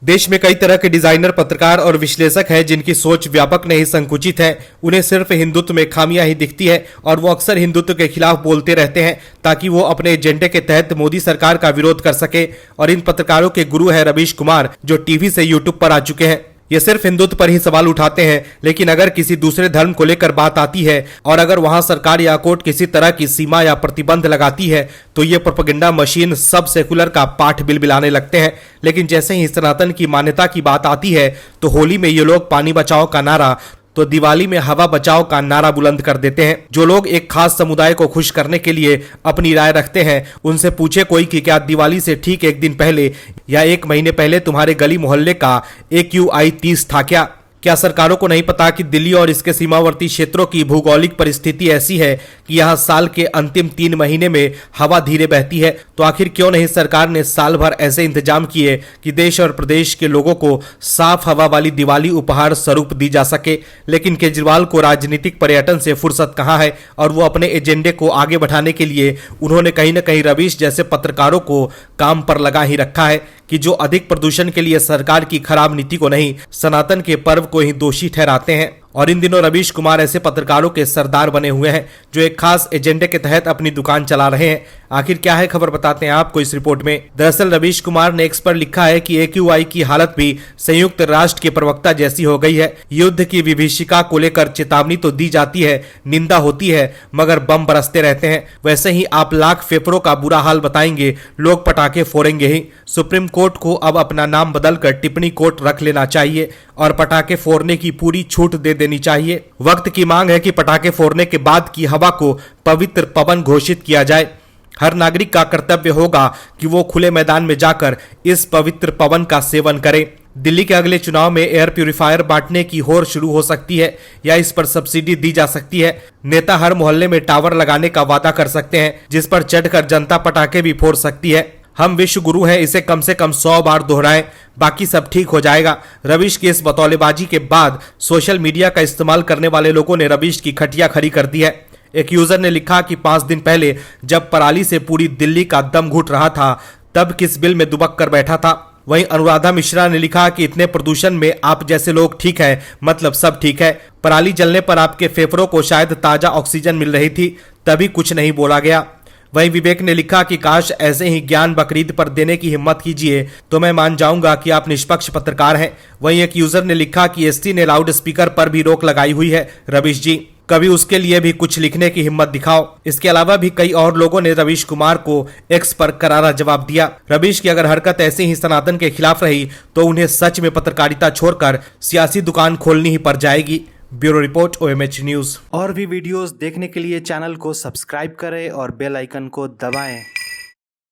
देश में कई तरह के डिजाइनर, पत्रकार और विश्लेषक हैं जिनकी सोच व्यापक नहीं संकुचित है। उन्हें सिर्फ हिंदुत्व में खामियां ही दिखती है और वो अक्सर हिंदुत्व के खिलाफ बोलते रहते हैं ताकि वो अपने एजेंडे के तहत मोदी सरकार का विरोध कर सके। और इन पत्रकारों के गुरु है रवीश कुमार, जो टीवी से यूट्यूब पर आ चुके हैं। ये सिर्फ हिंदुत्व पर ही सवाल उठाते हैं, लेकिन अगर किसी दूसरे धर्म को लेकर बात आती है और अगर वहां सरकार या कोर्ट किसी तरह की सीमा या प्रतिबंध लगाती है तो ये प्रोपेगेंडा मशीन सब सेकुलर का पाठ बिलबिलाने लगते हैं। लेकिन जैसे ही सनातन की मान्यता की बात आती है तो होली में ये लोग पानी बचाओ का नारा, तो दिवाली में हवा बचाओ का नारा बुलंद कर देते हैं। जो लोग एक खास समुदाय को खुश करने के लिए अपनी राय रखते हैं, उनसे पूछे कोई कि क्या दिवाली से ठीक एक दिन पहले या एक महीने पहले तुम्हारे गली मोहल्ले का AQI 30 था क्या सरकारों को नहीं पता कि दिल्ली और इसके सीमावर्ती क्षेत्रों की भौगोलिक परिस्थिति ऐसी है कि यहाँ साल के अंतिम 3 महीने में हवा धीरे बहती है? तो आखिर क्यों नहीं सरकार ने साल भर ऐसे इंतजाम किए कि देश और प्रदेश के लोगों को साफ हवा वाली दिवाली उपहार स्वरूप दी जा सके? लेकिन केजरीवाल को राजनीतिक पर्यटन से फुर्सत कहाँ है और वो अपने एजेंडे को आगे बढ़ाने के लिए उन्होंने कहीं न कहीं रवीश जैसे पत्रकारों को काम पर लगा ही रखा है कि जो अधिक प्रदूषण के लिए सरकार की खराब नीति को नहीं, सनातन के पर्व को ही दोषी ठहराते हैं। और इन दिनों रवीश कुमार ऐसे पत्रकारों के सरदार बने हुए हैं जो एक खास एजेंडे के तहत अपनी दुकान चला रहे हैं। आखिर क्या है खबर, बताते हैं आपको इस रिपोर्ट में। दरअसल रवीश कुमार ने एक्स पर लिखा है कि AQI की हालत भी संयुक्त राष्ट्र के प्रवक्ता जैसी हो गई है। युद्ध की विभीषिका को लेकर चेतावनी तो दी जाती है, निंदा होती है, मगर बम बरसते रहते हैं। वैसे ही आप लाख फेफड़ों का बुरा हाल बताएंगे, लोग पटाखे फोड़ेंगे ही। सुप्रीम कोर्ट को अब अपना नाम बदलकर टिप्पणी कोर्ट रख लेना चाहिए और पटाखे फोड़ने की पूरी छूट दे देनी चाहिए। वक्त की मांग है कि पटाखे फोड़ने के बाद की हवा को पवित्र पवन घोषित किया जाए। हर नागरिक का कर्तव्य होगा कि वो खुले मैदान में जाकर इस पवित्र पवन का सेवन करे। दिल्ली के अगले चुनाव में एयर प्यूरिफायर बांटने की होड़ शुरू हो सकती है या इस पर सब्सिडी दी जा सकती है। नेता हर मोहल्ले में टावर लगाने का वादा कर सकते हैं जिस पर चढ़कर जनता पटाखे भी फोड़ सकती है। हम विश्व गुरु हैं, इसे कम से कम 100 बार दोहराएं, बाकी सब ठीक हो जाएगा। रवीश की इस बतौलेबाजी के बाद सोशल मीडिया का इस्तेमाल करने वाले लोगों ने रवीश की खटिया खड़ी कर दी है। एक यूजर ने लिखा कि 5 दिन पहले जब पराली से पूरी दिल्ली का दम घुट रहा था तब किस बिल में दुबक कर बैठा था। वहीं अनुराधा मिश्रा ने लिखा कि इतने प्रदूषण में आप जैसे लोग ठीक है, मतलब सब ठीक है। पराली जलने पर आपके फेफड़ों को शायद ताजा ऑक्सीजन मिल रही थी, तभी कुछ नहीं बोला गया। वहीं विवेक ने लिखा कि काश ऐसे ही ज्ञान बकरीद पर देने की हिम्मत कीजिए तो मैं मान जाऊंगा कि आप निष्पक्ष पत्रकार हैं। वहीं एक यूजर ने लिखा कि ST ने लाउड स्पीकर पर भी रोक लगाई हुई है, रवीश जी कभी उसके लिए भी कुछ लिखने की हिम्मत दिखाओ। इसके अलावा भी कई और लोगों ने रवीश कुमार को एक्स पर करारा जवाब दिया। रवीश की अगर हरकत ऐसे ही सनातन के खिलाफ रही तो उन्हें सच में पत्रकारिता छोड़कर सियासी दुकान खोलनी ही पड़ जाएगी। Bureau report, OMH news. और भी वीडियोस देखने के लिए चैनल को सब्सक्राइब करें और बेल आइकन को दबाएं।